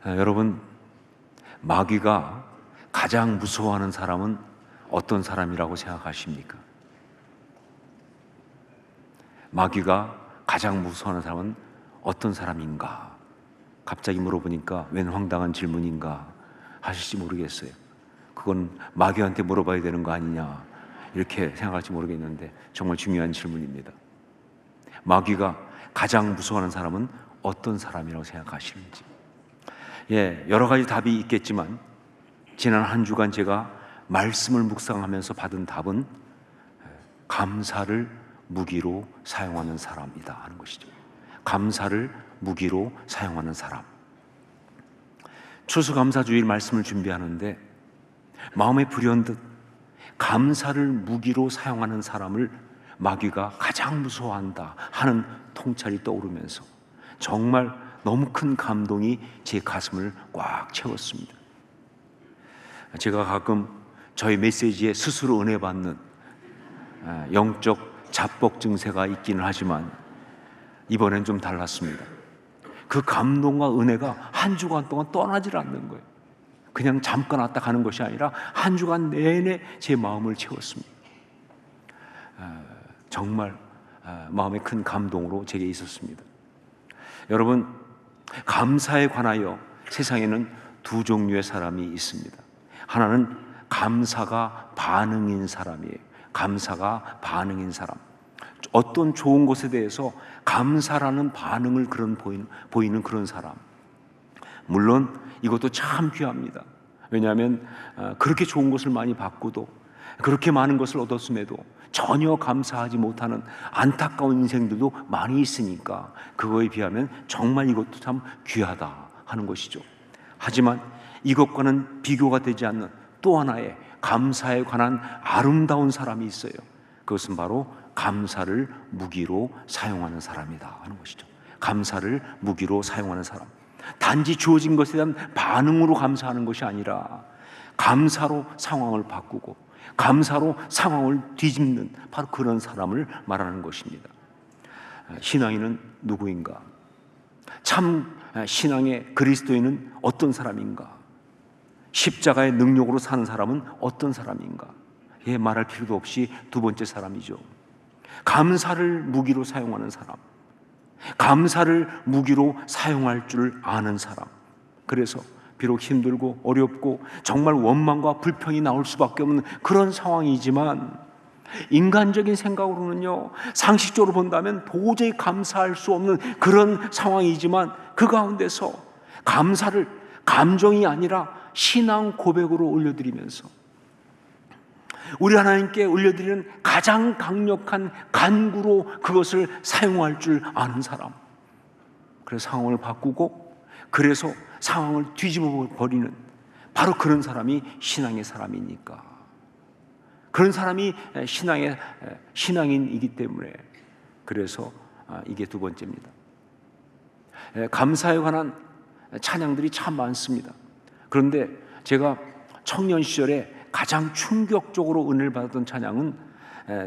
여러분, 마귀가 가장 무서워하는 사람은 어떤 사람이라고 생각하십니까? 마귀가 가장 무서워하는 사람은 어떤 사람인가? 갑자기 물어보니까 웬 황당한 질문인가 하실지 모르겠어요. 그건 마귀한테 물어봐야 되는 거 아니냐 이렇게 생각할지 모르겠는데 정말 중요한 질문입니다. 마귀가 가장 무서워하는 사람은 어떤 사람이라고 생각하시는지. 여러 가지 답이 있겠지만 지난 한 주간 제가 말씀을 묵상하면서 받은 답은 감사를 무기로 사용하는 사람이다 하는 것이죠. 감사를 무기로 사용하는 사람. 추수감사주일 말씀을 준비하는데 마음에 불현듯 감사를 무기로 사용하는 사람을 마귀가 가장 무서워한다 하는 통찰이 떠오르면서 정말 너무 큰 감동이 제 가슴을 꽉 채웠습니다. 제가 가끔 저희 메시지에 스스로 은혜 받는 영적 자뻑 증세가 있기는 하지만 이번엔 좀 달랐습니다. 그 감동과 은혜가 한 주간 동안 떠나질 않는 거예요. 그냥 잠깐 왔다 가는 것이 아니라 한 주간 내내 제 마음을 채웠습니다. 정말 마음에 큰 감동으로 제게 있었습니다. 여러분, 감사에 관하여 세상에는 두 종류의 사람이 있습니다. 하나는 감사가 반응인 사람이에요. 감사가 반응인 사람. 어떤 좋은 것에 대해서 감사라는 반응을 보이는 그런 사람. 물론 이것도 참 귀합니다. 왜냐하면 그렇게 좋은 것을 많이 받고도 그렇게 많은 것을 얻었음에도 전혀 감사하지 못하는 안타까운 인생들도 많이 있으니까 그거에 비하면 정말 이것도 참 귀하다 하는 것이죠. 하지만 이것과는 비교가 되지 않는 또 하나의 감사에 관한 아름다운 사람이 있어요. 그것은 바로 감사를 무기로 사용하는 사람이다 하는 것이죠. 감사를 무기로 사용하는 사람. 단지 주어진 것에 대한 반응으로 감사하는 것이 아니라 감사로 상황을 바꾸고 감사로 상황을 뒤집는 바로 그런 사람을 말하는 것입니다. 신앙인은 누구인가? 참 신앙의 그리스도인은 어떤 사람인가? 십자가의 능력으로 사는 사람은 어떤 사람인가? 말할 필요도 없이 두 번째 사람이죠. 감사를 무기로 사용하는 사람, 감사를 무기로 사용할 줄 아는 사람. 그래서 비록 힘들고 어렵고 정말 원망과 불평이 나올 수밖에 없는 그런 상황이지만 인간적인 생각으로는요, 상식적으로 본다면 도저히 감사할 수 없는 그런 상황이지만 그 가운데서 감사를 감정이 아니라 신앙 고백으로 올려드리면서 우리 하나님께 올려드리는 가장 강력한 간구로 그것을 사용할 줄 아는 사람. 그래서 상황을 바꾸고 그래서 상황을 뒤집어 버리는 바로 그런 사람이 신앙의 사람이니까. 그런 사람이 신앙인이기 때문에 그래서 이게 두 번째입니다. 감사에 관한 찬양들이 참 많습니다. 그런데 제가 청년 시절에 가장 충격적으로 은혜를 받았던 찬양은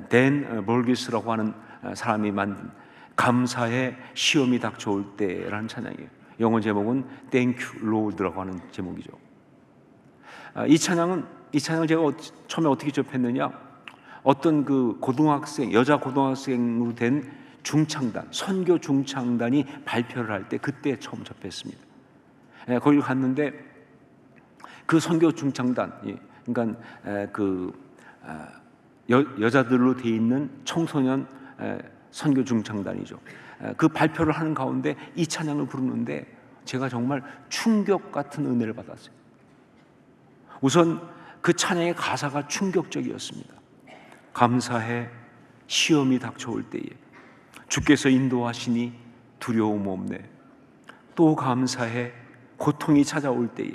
댄 볼기스라고 하는 사람이 만든 감사의 시험이 닥쳐올 때라는 찬양이에요. 영어 제목은 Thank You Lord라고 하는 제목이죠. 이 찬양을 제가 처음에 어떻게 접했느냐? 어떤 그 고등학생, 여자 고등학생으로 된 중창단, 선교 중창단이 발표를 할 때 그때 처음 접했습니다. 거기 갔는데 그 선교 중창단, 그러니까 여자들로 돼 있는 청소년 선교 중창단이죠. 그 발표를 하는 가운데 이 찬양을 부르는데 제가 정말 충격 같은 은혜를 받았어요. 우선 그 찬양의 가사가 충격적이었습니다. 감사해 시험이 닥쳐올 때에 주께서 인도하시니 두려움 없네. 또 감사해 고통이 찾아올 때에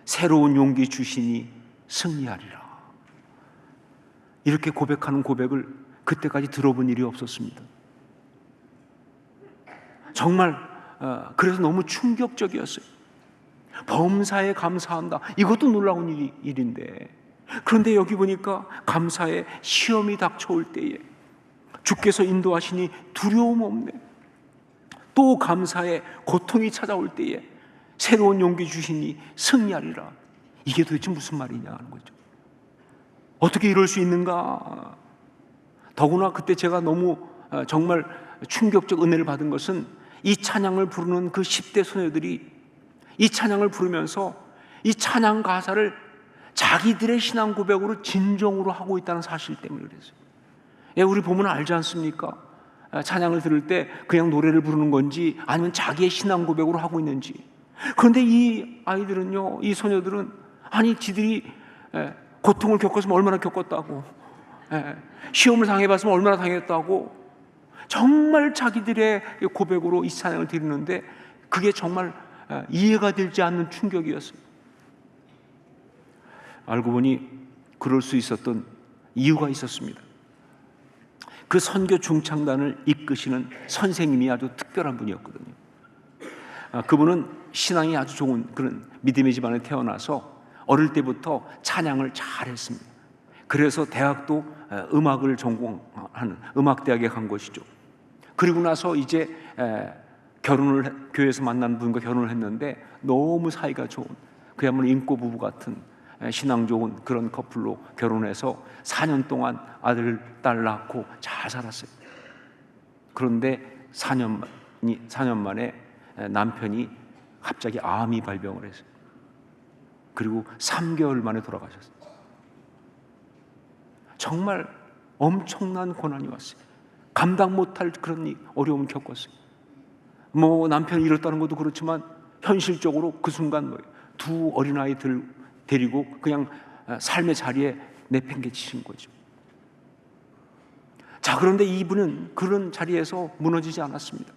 새로운 용기 주시니 승리하리라. 이렇게 고백하는 고백을 그때까지 들어본 일이 없었습니다. 정말 그래서 너무 충격적이었어요. 범사에 감사한다. 이것도 놀라운 일인데 그런데 여기 보니까 감사에 시험이 닥쳐올 때에 주께서 인도하시니 두려움 없네. 또 감사에 고통이 찾아올 때에 새로운 용기 주시니 승리하리라. 이게 도대체 무슨 말이냐 하는 거죠. 어떻게 이럴 수 있는가? 더구나 그때 제가 너무 정말 충격적 은혜를 받은 것은 이 찬양을 부르는 그 10대 소녀들이 이 찬양을 부르면서 이 찬양 가사를 자기들의 신앙 고백으로 진정으로 하고 있다는 사실 때문에 그랬어요. 예, 우리 보면 알지 않습니까? 찬양을 들을 때 그냥 노래를 부르는 건지 아니면 자기의 신앙 고백으로 하고 있는지. 그런데 이 아이들은요, 이 소녀들은 아니 지들이 고통을 겪었으면 얼마나 겪었다고, 시험을 당해봤으면 얼마나 당했다고 정말 자기들의 고백으로 이 찬양을 드리는데 그게 정말 이해가 되지 않는 충격이었어요. 알고 보니 그럴 수 있었던 이유가 있었습니다. 그 선교 중창단을 이끄시는 선생님이 아주 특별한 분이었거든요. 그분은 신앙이 아주 좋은 그런 믿음의 집안에 태어나서 어릴 때부터 찬양을 잘했습니다. 그래서 대학도 음악을 전공하는 음악대학에 간 것이죠. 그리고 나서 이제 결혼을 교회에서 만난 분과 결혼을 했는데 너무 사이가 좋은 그야말로 인꼬 부부 같은 신앙 좋은 그런 커플로 결혼해서 4년 동안 아들, 딸 낳고 잘 살았어요. 그런데 4년 만에 남편이 갑자기 암이 발병을 했어요. 그리고 3개월 만에 돌아가셨어요. 정말 엄청난 고난이 왔어요. 감당 못할 그런 어려움을 겪었어요. 뭐 남편이 이렇다는 것도 그렇지만 현실적으로 그 순간 뭐예요? 두 어린아이들 데리고 그냥 삶의 자리에 내팽개치신 거죠. 자, 그런데 이분은 그런 자리에서 무너지지 않았습니다.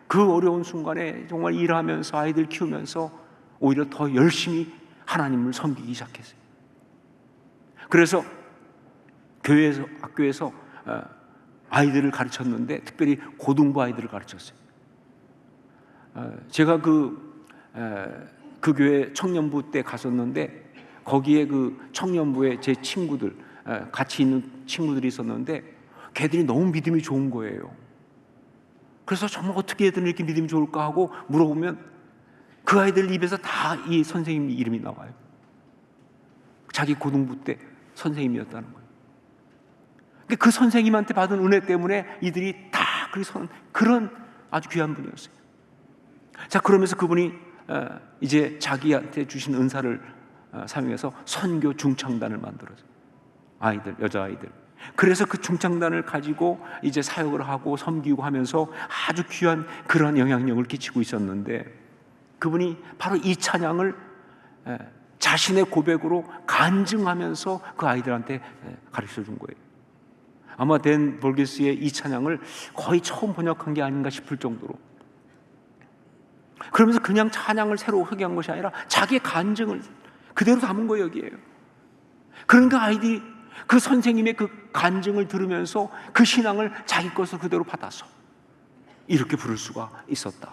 그 어려운 순간에 정말 일하면서 아이들 키우면서 오히려 더 열심히 하나님을 섬기기 시작했어요. 그래서 교회에서, 학교에서 아이들을 가르쳤는데 특별히 고등부 아이들을 가르쳤어요. 제가 그 교회 청년부 때 갔었는데 거기에 그 청년부에 제 친구들, 같이 있는 친구들이 있었는데 걔들이 너무 믿음이 좋은 거예요. 그래서 정말 어떻게 애들은 이렇게 믿음이 좋을까 하고 물어보면 그 아이들 입에서 다 이 선생님 이름이 나와요. 자기 고등부 때 선생님이었다는 거예요. 그 선생님한테 받은 은혜 때문에 이들이 다 그런 아주 귀한 분이었어요. 자, 그러면서 그분이 이제 자기한테 주신 은사를 사용해서 선교 중창단을 만들었어요. 아이들, 여자아이들. 그래서 그 중창단을 가지고 이제 사역을 하고 섬기고 하면서 아주 귀한 그런 영향력을 끼치고 있었는데 그분이 바로 이 찬양을 자신의 고백으로 간증하면서 그 아이들한테 가르쳐 준 거예요. 아마 댄 볼게스의 이 찬양을 거의 처음 번역한 게 아닌가 싶을 정도로, 그러면서 그냥 찬양을 새로 회개한 것이 아니라 자기의 간증을 그대로 담은 거예요, 여기에요. 그러니까 아이들이 그 선생님의 그 간증을 들으면서 그 신앙을 자기 것으로 그대로 받아서 이렇게 부를 수가 있었다.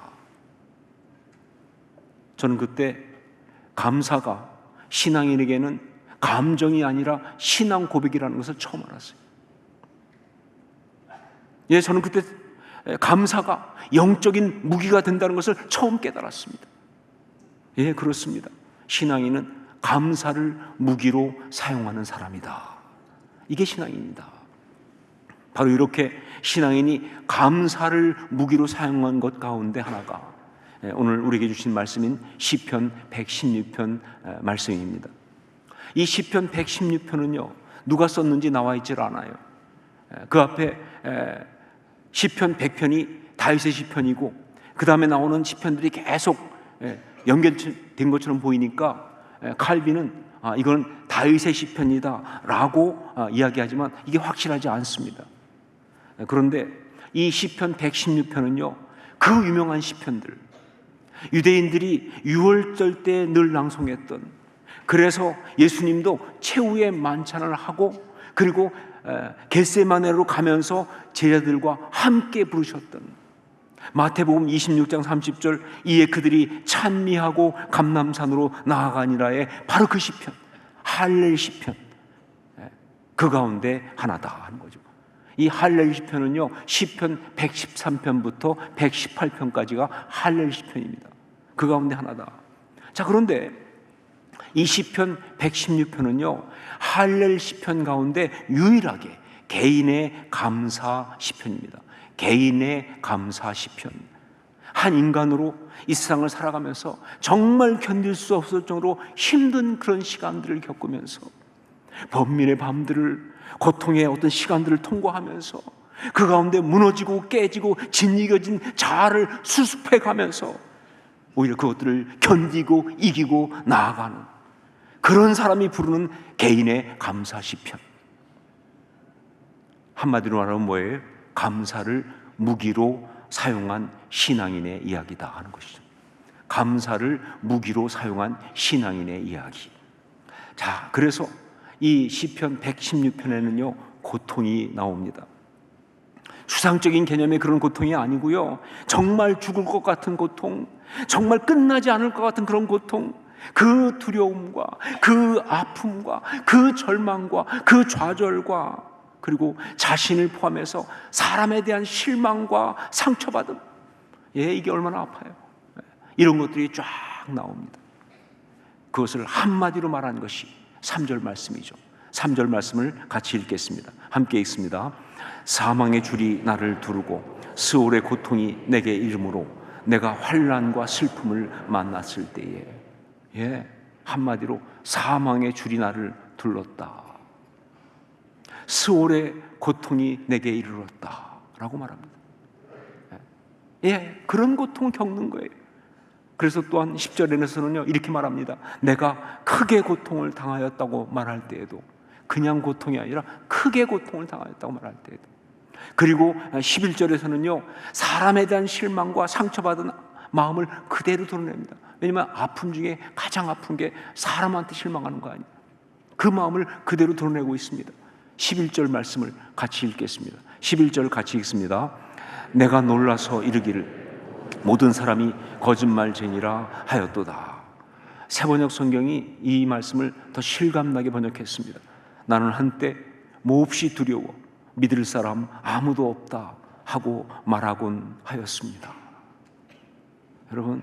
저는 그때 감사가 신앙인에게는 감정이 아니라 신앙 고백이라는 것을 처음 알았어요. 예, 저는 그때 감사가 영적인 무기가 된다는 것을 처음 깨달았습니다. 예, 그렇습니다. 신앙인은 감사를 무기로 사용하는 사람이다. 이게 신앙입니다. 바로 이렇게 신앙인이 감사를 무기로 사용한 것 가운데 하나가 오늘 우리에게 주신 말씀인 시편 116편 말씀입니다. 이 시편 116편은요 누가 썼는지 나와 있질 않아요. 그 앞에 시편 100편이 다윗의 시편이고 그 다음에 나오는 시편들이 계속 연결된 것처럼 보이니까 칼빈은 이건 다윗의 시편이다 라고 이야기하지만 이게 확실하지 않습니다. 그런데 이 시편 116편은요 그 유명한 시편들, 유대인들이 유월절 때 늘 낭송했던, 그래서 예수님도 최후의 만찬을 하고 그리고 겟세마네로 가면서 제자들과 함께 부르셨던 마태복음 26장 30절 이에 그들이 찬미하고 감람산으로 나아가니라에 바로 그 시편, 할렐 시편 그 가운데 하나다 하는 거죠. 이 할렐 시편은요 시편 113편부터 118편까지가 할렐 시편입니다. 그 가운데 하나다. 자, 그런데 이 시편 116편은요 할렐 시편 가운데 유일하게 개인의 감사 시편입니다. 개인의 감사 시편. 한 인간으로 이 세상을 살아가면서 정말 견딜 수 없을 정도로 힘든 그런 시간들을 겪으면서 번민의 밤들을, 고통의 어떤 시간들을 통과하면서 그 가운데 무너지고 깨지고 짓이겨진 자아를 수습해 가면서 오히려 그것들을 견디고 이기고 나아가는 그런 사람이 부르는 개인의 감사 시편. 한마디로 말하면 뭐예요? 감사를 무기로 사용한 신앙인의 이야기다 하는 것이죠. 감사를 무기로 사용한 신앙인의 이야기. 자, 그래서 이 시편 116편에는요 고통이 나옵니다. 추상적인 개념의 그런 고통이 아니고요, 정말 죽을 것 같은 고통, 정말 끝나지 않을 것 같은 그런 고통, 그 두려움과 그 아픔과 그 절망과 그 좌절과 그리고 자신을 포함해서 사람에 대한 실망과 상처받음, 이게 얼마나 아파요. 이런 것들이 쫙 나옵니다. 그것을 한마디로 말한 것이 3절 말씀이죠. 3절 말씀을 같이 읽겠습니다. 함께 읽습니다. 사망의 줄이 나를 두르고 스올의 고통이 내게 이르므로 내가 환난과 슬픔을 만났을 때에, 한마디로 사망의 줄이 나를 둘렀다. 스올의 고통이 내게 이르렀다 라고 말합니다. 그런 고통을 겪는 거예요. 그래서 또한 10절에서는요 이렇게 말합니다. 내가 크게 고통을 당하였다고 말할 때에도, 그냥 고통이 아니라 크게 고통을 당하였다고 말할 때에도, 그리고 11절에서는요 사람에 대한 실망과 상처받은 마음을 그대로 드러냅니다. 왜냐하면 아픔 중에 가장 아픈 게 사람한테 실망하는 거 아니에요. 그 마음을 그대로 드러내고 있습니다. 11절 말씀을 같이 읽겠습니다. 11절 같이 읽습니다. 내가 놀라서 이르기를 모든 사람이 거짓말쟁이라 하였도다. 새번역 성경이 이 말씀을 더 실감나게 번역했습니다. 나는 한때 몹시 두려워 믿을 사람 아무도 없다 하고 말하곤 하였습니다. 여러분,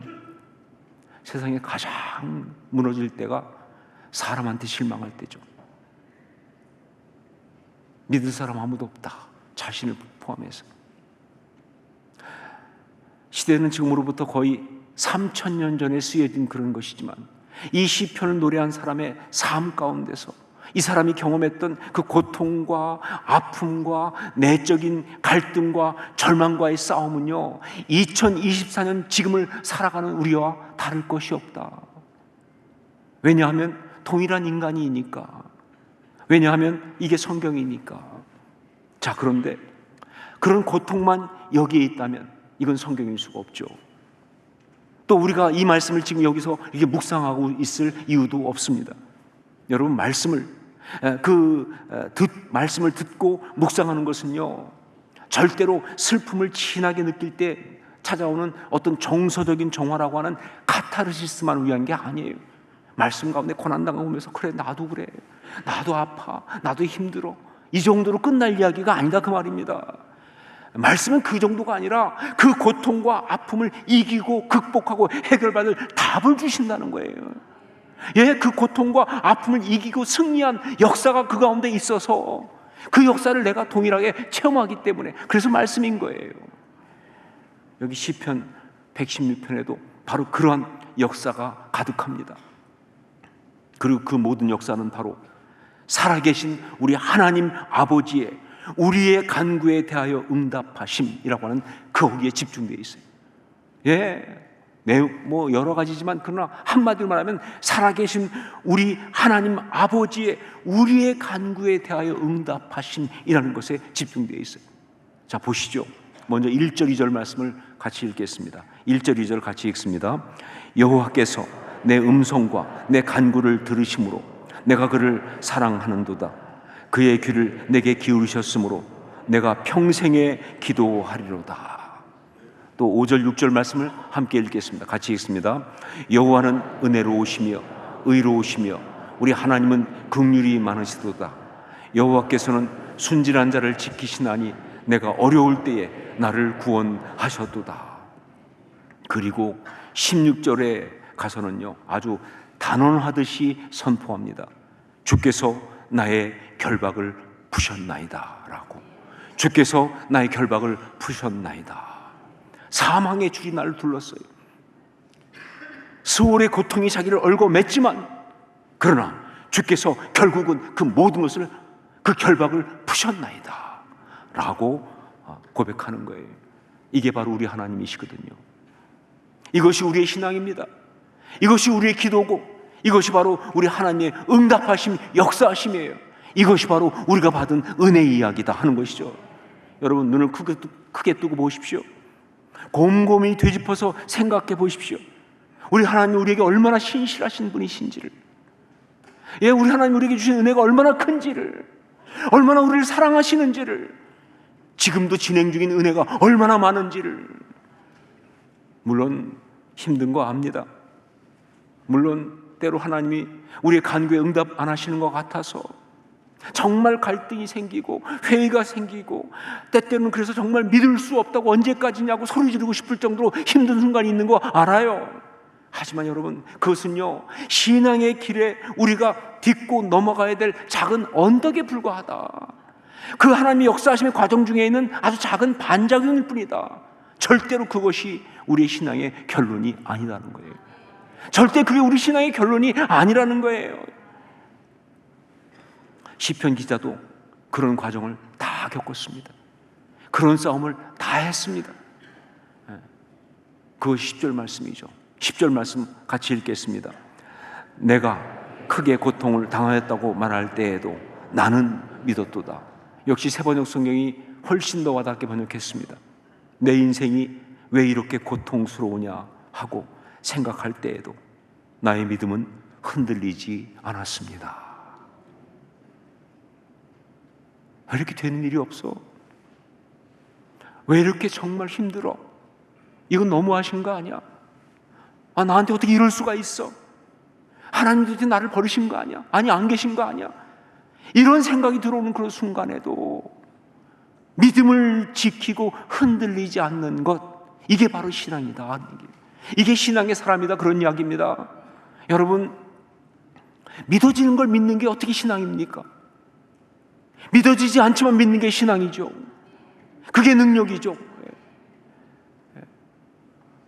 세상에 가장 무너질 때가 사람한테 실망할 때죠. 믿을 사람 아무도 없다, 자신을 포함해서. 시대는 지금으로부터 거의 3000년 전에 쓰여진 그런 것이지만 이 시편을 노래한 사람의 삶 가운데서 이 사람이 경험했던 그 고통과 아픔과 내적인 갈등과 절망과의 싸움은요 2024년 지금을 살아가는 우리와 다를 것이 없다. 왜냐하면 동일한 인간이니까. 왜냐하면 이게 성경이니까. 자, 그런데 그런 고통만 여기에 있다면 이건 성경일 수가 없죠. 또 우리가 이 말씀을 지금 여기서 이렇게 묵상하고 있을 이유도 없습니다. 여러분, 말씀을 듣고 묵상하는 것은요 절대로 슬픔을 진하게 느낄 때 찾아오는 어떤 정서적인 정화라고 하는 카타르시스만 위한 게 아니에요. 말씀 가운데 고난당하면서 그래 나도 그래, 나도 아파, 나도 힘들어, 이 정도로 끝날 이야기가 아니다 그 말입니다. 말씀은 그 정도가 아니라 그 고통과 아픔을 이기고 극복하고 해결받을 답을 주신다는 거예요. 그 고통과 아픔을 이기고 승리한 역사가 그 가운데 있어서 그 역사를 내가 동일하게 체험하기 때문에, 그래서 말씀인 거예요. 여기 시편 116편에도 바로 그러한 역사가 가득합니다. 그리고 그 모든 역사는 바로 살아계신 우리 하나님 아버지의 우리의 간구에 대하여 응답하심이라고 하는 거기에 집중되어 있어요. 뭐 여러 가지지만 그러나 한마디로 말하면 살아계신 우리 하나님 아버지의 우리의 간구에 대하여 응답하심이라는 것에 집중되어 있어요. 자, 보시죠. 먼저 1절 2절 말씀을 같이 읽겠습니다. 1절 2절 같이 읽습니다. 여호와께서 내 음성과 내 간구를 들으심으로 내가 그를 사랑하는도다. 그의 귀를 내게 기울이셨으므로 내가 평생에 기도하리로다. 또 5절 6절 말씀을 함께 읽겠습니다. 같이 읽습니다. 여호와는 은혜로우시며 의로우시며 우리 하나님은 긍휼이 많으시도다. 여호와께서는 순진한 자를 지키시나니 내가 어려울 때에 나를 구원하셨도다. 그리고 16절에 가서는요, 아주 단언하듯이 선포합니다. 주께서 나의 결박을 푸셨나이다 라고. 주께서 나의 결박을 푸셨나이다. 사망의 줄이 나를 둘렀어요. 수월의 고통이 자기를 얽어맸지만, 그러나 주께서 결국은 그 모든 것을, 그 결박을 푸셨나이다 라고 고백하는 거예요. 이게 바로 우리 하나님이시거든요. 이것이 우리의 신앙입니다. 이것이 우리의 기도고, 이것이 바로 우리 하나님의 응답하심, 역사하심이에요. 이것이 바로 우리가 받은 은혜의 이야기다 하는 것이죠. 여러분, 눈을 크게 뜨고 보십시오. 곰곰이 되짚어서 생각해 보십시오. 우리 하나님 우리에게 얼마나 신실하신 분이신지를, 우리 하나님 우리에게 주신 은혜가 얼마나 큰지를, 얼마나 우리를 사랑하시는지를, 지금도 진행 중인 은혜가 얼마나 많은지를. 물론 힘든 거 압니다. 물론 때로 하나님이 우리의 간구에 응답 안 하시는 것 같아서 정말 갈등이 생기고 회의가 생기고, 때때로는 그래서 정말 믿을 수 없다고, 언제까지냐고 소리 지르고 싶을 정도로 힘든 순간이 있는 거 알아요. 하지만 여러분, 그것은요, 신앙의 길에 우리가 딛고 넘어가야 될 작은 언덕에 불과하다. 그 하나님의 역사하심의 과정 중에 있는 아주 작은 반작용일 뿐이다. 절대로 그것이 우리의 신앙의 결론이 아니라는 거예요. 절대 그게 우리 신앙의 결론이 아니라는 거예요. 시편 기자도 그런 과정을 다 겪었습니다. 그런 싸움을 다 했습니다. 그것이 10절 말씀이죠. 10절 말씀 같이 읽겠습니다. 내가 크게 고통을 당하였다고 말할 때에도 나는 믿었도다. 역시 새번역 성경이 훨씬 더 와닿게 번역했습니다. 내 인생이 왜 이렇게 고통스러우냐 하고 생각할 때에도 나의 믿음은 흔들리지 않았습니다. 왜 이렇게 되는 일이 없어? 왜 이렇게 정말 힘들어? 이건 너무하신 거 아니야? 나한테 어떻게 이럴 수가 있어? 하나님 도대체 나를 버리신 거 아니야? 아니, 안 계신 거 아니야? 이런 생각이 들어오는 그런 순간에도 믿음을 지키고 흔들리지 않는 것, 이게 바로 신앙이다. 이게 신앙의 사람이다, 그런 이야기입니다. 여러분, 믿어지는 걸 믿는 게 어떻게 신앙입니까? 믿어지지 않지만 믿는 게 신앙이죠. 그게 능력이죠.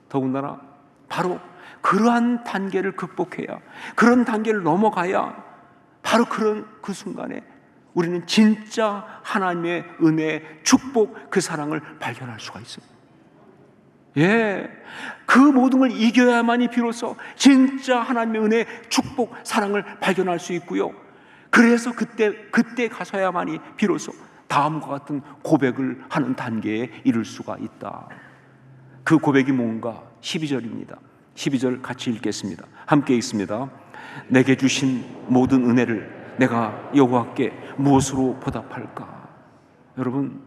더군다나 바로 그러한 단계를 극복해야, 그런 단계를 넘어가야 바로 그 순간에 우리는 진짜 하나님의 은혜, 축복, 그 사랑을 발견할 수가 있어요. 그 모든 걸 이겨야만이 비로소 진짜 하나님의 은혜, 축복, 사랑을 발견할 수 있고요. 그래서 그때 가서야만이 비로소 다음과 같은 고백을 하는 단계에 이를 수가 있다. 그 고백이 뭔가? 12절입니다. 12절 같이 읽겠습니다. 함께 읽습니다. 내게 주신 모든 은혜를 내가 여호와께 무엇으로 보답할까? 여러분,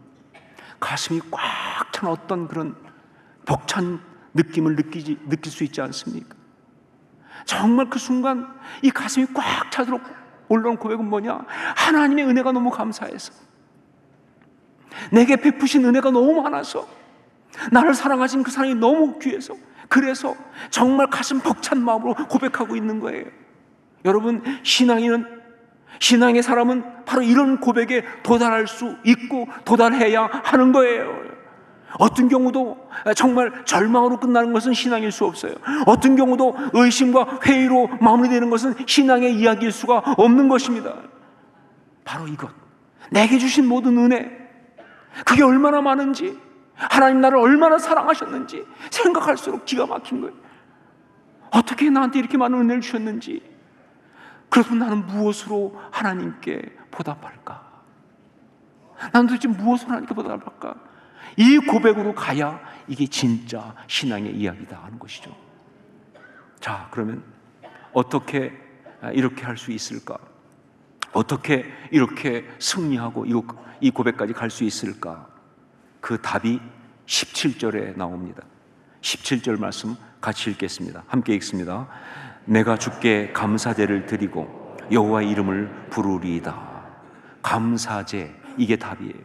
가슴이 꽉 찬 어떤 그런 벅찬 느낌을 느낄 수 있지 않습니까? 정말 그 순간 이 가슴이 꽉 차도록 올라온 고백은 뭐냐? 하나님의 은혜가 너무 감사해서, 내게 베푸신 은혜가 너무 많아서, 나를 사랑하신 그 사랑이 너무 귀해서, 그래서 정말 가슴 벅찬 마음으로 고백하고 있는 거예요. 여러분, 신앙의 사람은 바로 이런 고백에 도달할 수 있고 도달해야 하는 거예요. 어떤 경우도 정말 절망으로 끝나는 것은 신앙일 수 없어요. 어떤 경우도 의심과 회의로 마무리되는 것은 신앙의 이야기일 수가 없는 것입니다. 바로 이것, 내게 주신 모든 은혜, 그게 얼마나 많은지, 하나님 나를 얼마나 사랑하셨는지 생각할수록 기가 막힌 거예요. 어떻게 나한테 이렇게 많은 은혜를 주셨는지, 그래서 나는 무엇으로 하나님께 보답할까? 나는 도대체 무엇으로 하나님께 보답할까? 이 고백으로 가야 이게 진짜 신앙의 이야기다 하는 것이죠. 자, 그러면 어떻게 이렇게 할 수 있을까? 어떻게 이렇게 승리하고 이 고백까지 갈 수 있을까? 그 답이 17절에 나옵니다. 17절 말씀 같이 읽겠습니다. 함께 읽습니다. 내가 주께 감사제를 드리고 여호와의 이름을 부르리이다. 감사제, 이게 답이에요.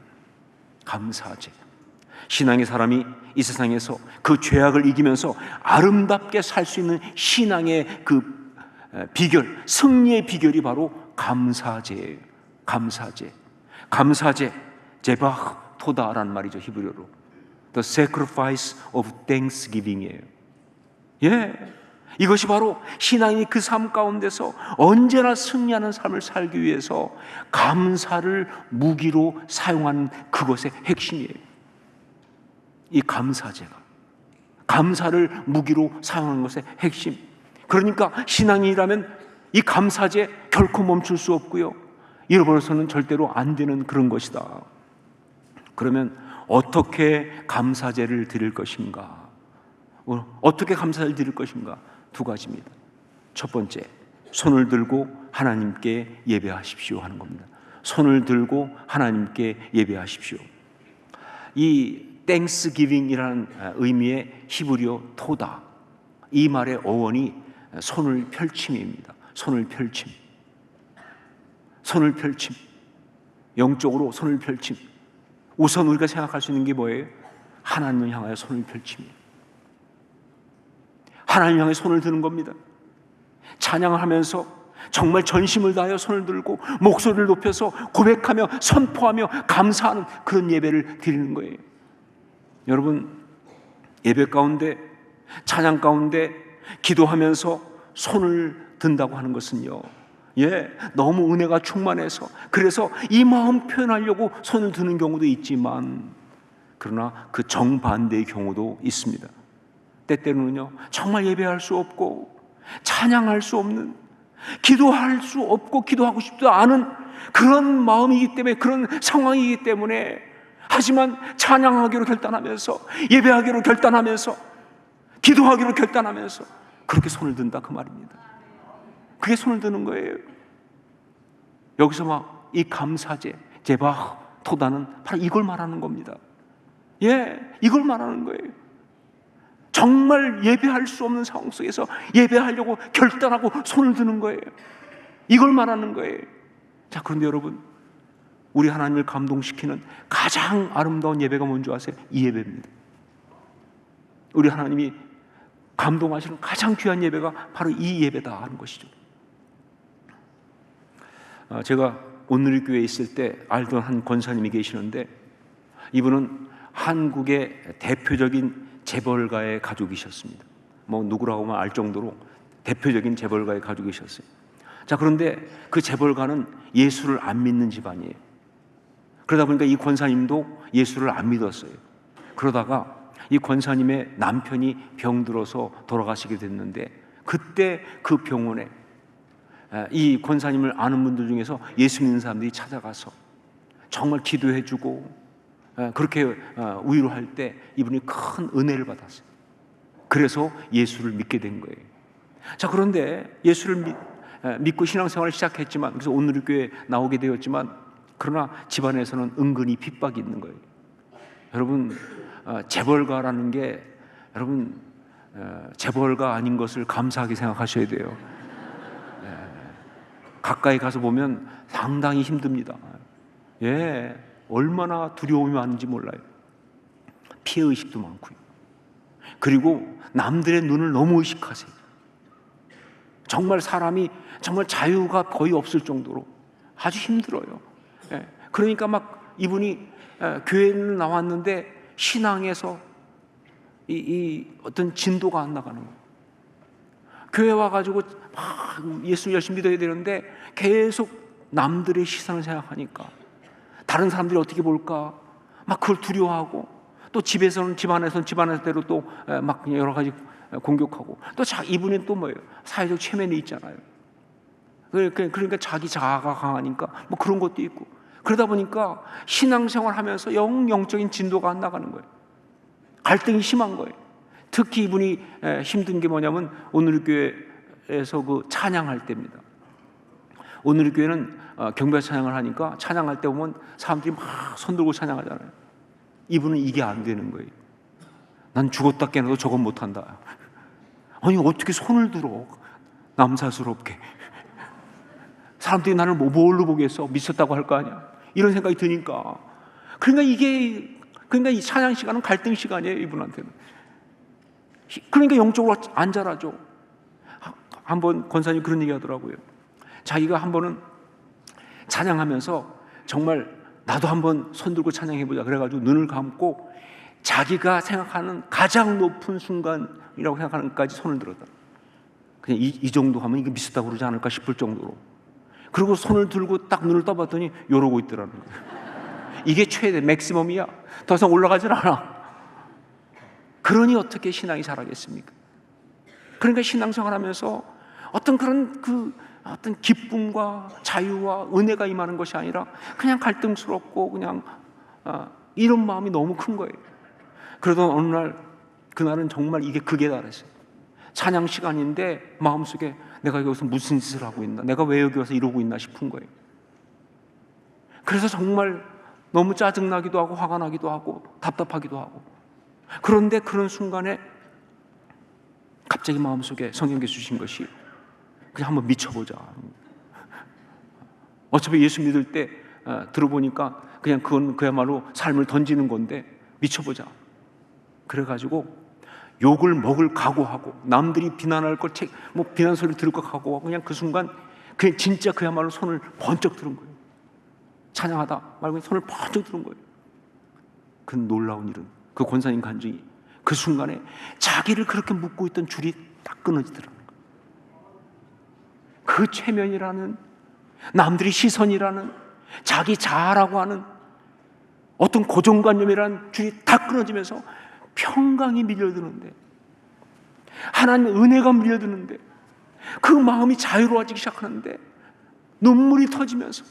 감사제. 신앙의 사람이 이 세상에서 그 죄악을 이기면서 아름답게 살 수 있는 신앙의 그 비결, 승리의 비결이 바로 감사제예요. 감사제, 제바흐 토다라는 말이죠, 히브리어로. The sacrifice of thanksgiving이에요. 이것이 바로 신앙이 그 삶 가운데서 언제나 승리하는 삶을 살기 위해서 감사를 무기로 사용하는 그것의 핵심이에요. 이 감사제가 감사를 무기로 사용하는 것의 핵심. 그러니까 신앙인이라면 이 감사제 결코 멈출 수 없고요, 잃어버려서는 절대로 안 되는 그런 것이다. 그러면 어떻게 감사제를 드릴 것인가? 어떻게 감사를 드릴 것인가? 두 가지입니다. 첫 번째, 손을 들고 하나님께 예배하십시오 하는 겁니다. 손을 들고 하나님께 예배하십시오. 이 땡스기빙이라는 의미의 히브리어 토다, 이 말의 어원이 손을 펼침입니다. 손을 펼침, 영적으로 손을 펼침. 우선 우리가 생각할 수 있는 게 뭐예요? 하나님을 향하여 손을 펼침이에요. 하나님 향해 손을 드는 겁니다. 찬양을 하면서 정말 전심을 다하여 손을 들고 목소리를 높여서 고백하며 선포하며 감사하는 그런 예배를 드리는 거예요. 여러분, 예배 가운데, 찬양 가운데 기도하면서 손을 든다고 하는 것은요, 너무 은혜가 충만해서 그래서 이 마음 표현하려고 손을 드는 경우도 있지만, 그러나 그 정반대의 경우도 있습니다. 때때로는요, 정말 예배할 수 없고 찬양할 수 없는, 기도할 수 없고 기도하고 싶지도 않은 그런 마음이기 때문에, 그런 상황이기 때문에, 하지만 찬양하기로 결단하면서, 예배하기로 결단하면서, 기도하기로 결단하면서 그렇게 손을 든다, 그 말입니다. 그게 손을 드는 거예요. 여기서 막 이 감사제, 제바흐 토다는 바로 이걸 말하는 겁니다. 이걸 말하는 거예요. 정말 예배할 수 없는 상황 속에서 예배하려고 결단하고 손을 드는 거예요. 이걸 말하는 거예요. 자, 그런데 여러분, 우리 하나님을 감동시키는 가장 아름다운 예배가 뭔지 아세요? 이 예배입니다. 우리 하나님이 감동하시는 가장 귀한 예배가 바로 이 예배다 하는 것이죠. 제가 온누리교회에 있을 때 알던 한 권사님이 계시는데, 이분은 한국의 대표적인 재벌가의 가족이셨습니다. 뭐 누구라고 하면 알 정도로 대표적인 재벌가의 가족이셨어요. 자, 그런데 그 재벌가는 예수를 안 믿는 집안이에요. 그러다 보니까 이 권사님도 예수를 안 믿었어요. 그러다가 이 권사님의 남편이 병들어서 돌아가시게 됐는데, 그때 그 병원에 이 권사님을 아는 분들 중에서 예수 믿는 사람들이 찾아가서 정말 기도해주고 그렇게 위로할 때 이분이 큰 은혜를 받았어요. 그래서 예수를 믿게 된 거예요. 자, 그런데 예수를 믿고 신앙생활을 시작했지만, 그래서 온누리교회에 나오게 되었지만, 그러나 집안에서는 은근히 핍박이 있는 거예요. 여러분, 재벌가라는 게, 여러분, 재벌가 아닌 것을 감사하게 생각하셔야 돼요. 가까이 가서 보면 상당히 힘듭니다. 얼마나 두려움이 많은지 몰라요. 피해의식도 많고요. 그리고 남들의 눈을 너무 의식하세요. 정말 사람이 정말 자유가 거의 없을 정도로 아주 힘들어요. 그러니까 막 이분이 교회는 나왔는데 신앙에서 이 어떤 진도가 안 나가는 거예요. 교회 와가지고 막 예수 열심히 믿어야 되는데 계속 남들의 시선을 생각하니까, 다른 사람들이 어떻게 볼까 막 그걸 두려워하고, 또 집안에서는 집안에서대로 또 막 여러 가지 공격하고, 또 이분은 또 뭐예요? 사회적 체면이 있잖아요. 그러니까 자기 자아가 강하니까 뭐 그런 것도 있고, 그러다 보니까 신앙생활 하면서 영적인 진도가 안 나가는 거예요. 갈등이 심한 거예요. 특히 이분이 힘든 게 뭐냐면 온누리교회에서 그 찬양할 때입니다. 온누리교회는 경배 찬양을 하니까 찬양할 때 보면 사람들이 막 손들고 찬양하잖아요. 이분은 이게 안 되는 거예요. 난 죽었다 깨어나도 저건 못한다. 아니, 어떻게 손을 들어, 남사스럽게. 사람들이 나를 뭘로 보겠어? 미쳤다고 할 거 아니야. 이런 생각이 드니까. 그러니까 이게 그러니까 이 찬양 시간은 갈등 시간이에요, 이분한테는. 그러니까 영적으로 안 자라죠. 한번 권사님 그런 얘기 하더라고요. 자기가 한 번은 찬양하면서 정말 나도 한번 손 들고 찬양해보자 그래가지고 눈을 감고 자기가 생각하는 가장 높은 순간이라고 생각하는 것까지 손을 들었다. 그냥 이 정도 하면 이게 미스다고 그러지 않을까 싶을 정도로. 그리고 손을 들고 딱 눈을 떠봤더니 이러고 있더라는 거예요. 이게 최대 맥시멈이야. 더 이상 올라가질 않아. 그러니 어떻게 신앙이 자라겠습니까? 그러니까 신앙생활 하면서 어떤 그런 어떤 기쁨과 자유와 은혜가 임하는 것이 아니라 그냥 갈등스럽고 그냥 이런 마음이 너무 큰 거예요. 그러던 어느 날, 그날은 정말 이게 극에 달했어요. 찬양 시간인데 마음속에 내가 여기서 무슨 짓을 하고 있나, 내가 왜 여기 와서 이러고 있나 싶은 거예요. 그래서 정말 너무 짜증나기도 하고 화가 나기도 하고 답답하기도 하고. 그런데 그런 순간에 갑자기 마음속에 성령께서 주신 것이 그냥 한번 미쳐보자. 어차피 예수 믿을 때 들어보니까 그냥 그건 그야말로 삶을 던지는 건데 미쳐보자. 그래가지고 욕을 먹을 각오하고 남들이 비난할 걸 비난 소리 들을 것 각오하고 그냥 그 순간 그냥 진짜 그야말로 손을 번쩍 들은 거예요. 찬양하다 말고 손을 번쩍 들은 거예요. 그 놀라운 일은 그 권사님 간증이 그 순간에 자기를 그렇게 묶고 있던 줄이 딱 끊어지더라는 거예요. 그 최면이라는, 남들이 시선이라는, 자기 자아라고 하는 어떤 고정관념이라는 줄이 다 끊어지면서 평강이 밀려드는데, 하나님의 은혜가 밀려드는데, 그 마음이 자유로워지기 시작하는데 눈물이 터지면서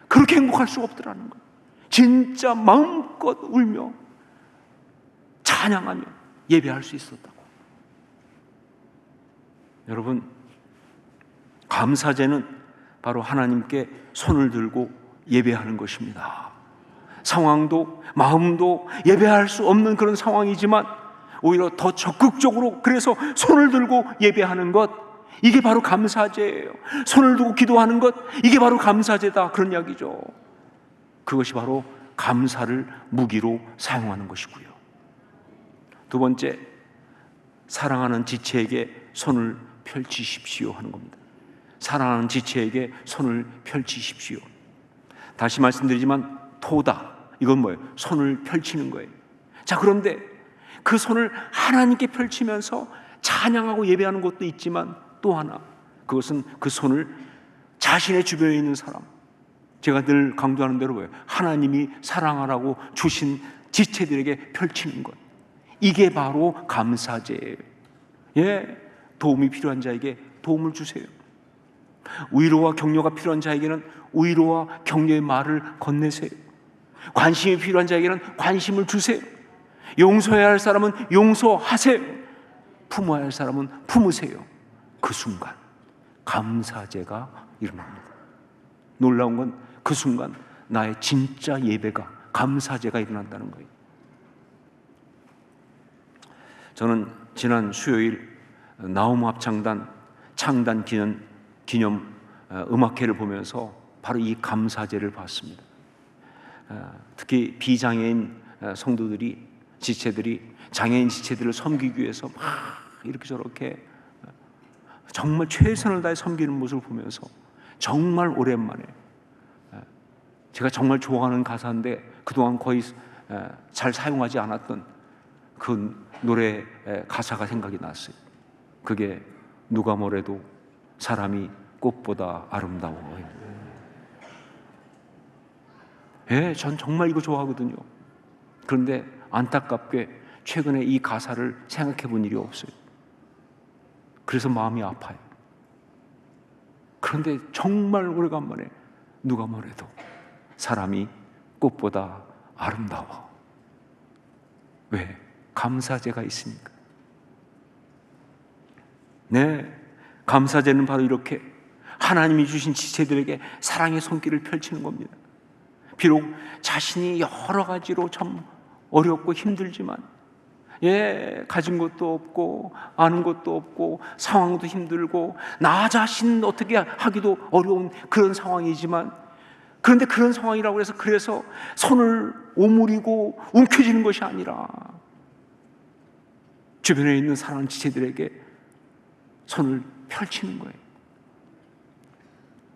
그렇게 행복할 수가 없더라는 거예요. 진짜 마음껏 울며 찬양하며 예배할 수 있었다고. 여러분, 감사제는 바로 하나님께 손을 들고 예배하는 것입니다. 상황도 마음도 예배할 수 없는 그런 상황이지만 오히려 더 적극적으로 그래서 손을 들고 예배하는 것, 이게 바로 감사제예요. 손을 들고 기도하는 것, 이게 바로 감사제다, 그런 이야기죠. 그것이 바로 감사를 무기로 사용하는 것이고요. 두 번째, 사랑하는 지체에게 손을 펼치십시오 하는 겁니다. 사랑하는 지체에게 손을 펼치십시오. 다시 말씀드리지만 토다, 이건 뭐예요? 손을 펼치는 거예요. 자, 그런데 그 손을 하나님께 펼치면서 찬양하고 예배하는 것도 있지만 또 하나, 그것은 그 손을 자신의 주변에 있는 사람, 제가 늘 강조하는 대로 뭐예요? 하나님이 사랑하라고 주신 지체들에게 펼치는 것, 이게 바로 감사제예요. 예, 도움이 필요한 자에게 도움을 주세요. 위로와 격려가 필요한 자에게는 위로와 격려의 말을 건네세요. 관심이 필요한 자에게는 관심을 주세요. 용서해야 할 사람은 용서하세요. 품어야 할 사람은 품으세요. 그 순간 감사제가 일어납니다. 놀라운 건 그 순간 나의 진짜 예배가, 감사제가 일어난다는 거예요. 저는 지난 수요일 나움 합창단 창단 기념 음악회를 보면서 바로 이 감사제를 봤습니다. 특히 비장애인 성도들이, 지체들이 장애인 지체들을 섬기기 위해서 막 이렇게 저렇게 정말 최선을 다해 섬기는 모습을 보면서 정말 오랜만에, 제가 정말 좋아하는 가사인데 그동안 거의 잘 사용하지 않았던 그 노래 가사가 생각이 났어요. 그게 누가 뭐래도 사람이 꽃보다 아름다워. 예, 전 정말 이거 좋아하거든요. 그런데 안타깝게 최근에 이 가사를 생각해 본 일이 없어요. 그래서 마음이 아파요. 그런데 정말 오래간만에 누가 뭐래도 사람이 꽃보다 아름다워. 왜? 감사제가 있으니까. 네, 감사제는 바로 이렇게 하나님이 주신 지체들에게 사랑의 손길을 펼치는 겁니다. 비록 자신이 여러 가지로 참 어렵고 힘들지만, 예, 가진 것도 없고 아는 것도 없고 상황도 힘들고 나 자신 어떻게 하기도 어려운 그런 상황이지만 그런데 그런 상황이라고 해서 그래서 손을 오므리고 움켜쥐는 것이 아니라 주변에 있는 사랑하는 지체들에게 손을 펼치는 거예요.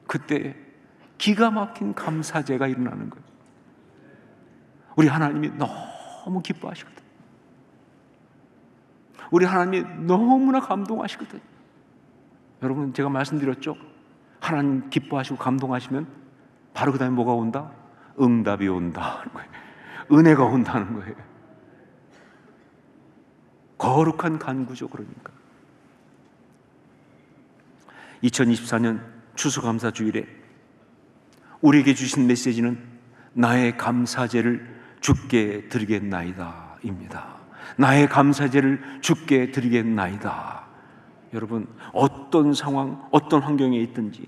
그때 기가 막힌 감사제가 일어나는 거예요. 우리 하나님이 너무 기뻐하시거든. 우리 하나님이 너무나 감동하시거든. 여러분, 제가 말씀드렸죠? 하나님 기뻐하시고 감동하시면 바로 그 다음에 뭐가 온다? 응답이 온다 하는 거예요. 은혜가 온다는 거예요. 거룩한 간구죠. 그러니까 2024년 추수감사주일에 우리에게 주신 메시지는 나의 감사제를 주께 드리겠나이다 입니다. 나의 감사제를 주께 드리겠나이다. 여러분, 어떤 상황, 어떤 환경에 있든지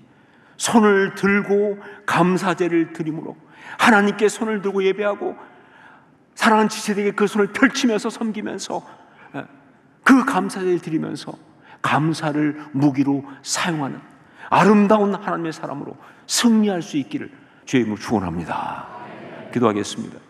손을 들고 감사제를 드림으로, 하나님께 손을 들고 예배하고 사랑하는 지체들에게 그 손을 펼치면서 섬기면서 그 감사제를 드리면서 감사를 무기로 사용하는 아름다운 하나님의 사람으로 승리할 수 있기를 주의 이름으로 축원합니다. 기도하겠습니다.